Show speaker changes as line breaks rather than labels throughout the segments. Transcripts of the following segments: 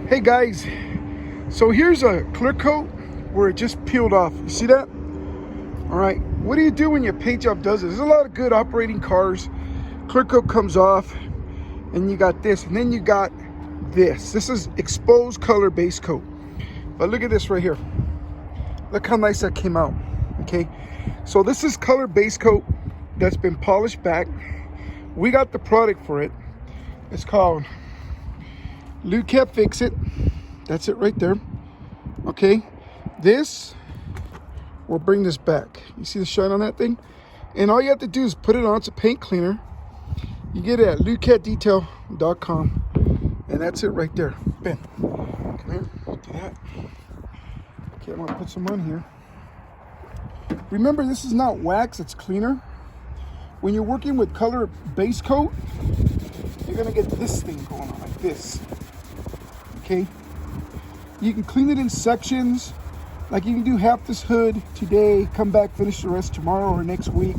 Hey guys, so here's a clear coat where it just peeled off. You see that? All right, what do you do when your paint job does it? There's a lot of good operating cars. Clear coat comes off and you got this, and then you got this. This is exposed color base coat. But look at this right here. Look how nice that came out. Okay, so this is color base coat that's been polished back. We got the product for it. It's called Lukat Fix It. That's it right there. Okay, this will bring this back. You see the shine on that thing? And all you have to do is put it on. It's a paint cleaner. You get it at lukatdetail.com, and that's it right there. Ben, come here. Do that. Okay, I'm gonna put some on here. Remember, this is not wax, it's cleaner. When you're working with color base coat, you're gonna get this thing going on like this. Okay, you can clean it in sections. Like you can do half this hood today, come back, finish the rest tomorrow or next week.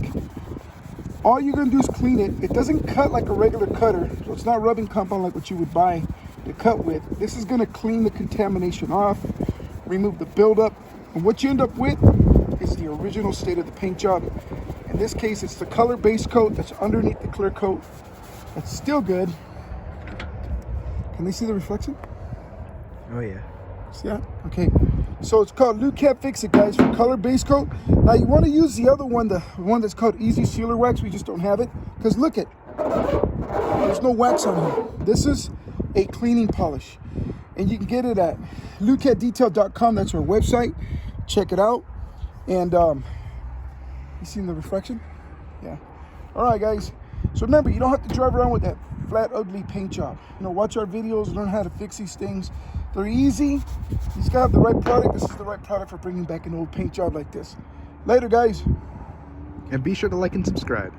All you're gonna do is clean it. It doesn't cut like a regular cutter, so it's not rubbing compound like what you would buy to cut with. This is gonna clean the contamination off, remove the buildup, and what you end up with is the original state of the paint job. In this case, it's the color base coat that's underneath the clear coat. That's still good. Can they see the reflection?
Oh yeah.
See that? Okay. So it's called Lukat Fix It, guys, for color base coat. Now you want to use the other one, the one that's called Easy Sealer Wax. We just don't have it because look it. There's no wax on here. This is a cleaning polish, and you can get it at lukatdetail.com. That's our website. Check it out. And you seen the reflection? Yeah. All right, guys. So remember, you don't have to drive around with that flat, ugly paint job. You know, watch our videos, learn how to fix these things. They're easy. You just gotta have the right product. This is the right product for bringing back an old paint job like this. Later, guys.
And be sure to like and subscribe.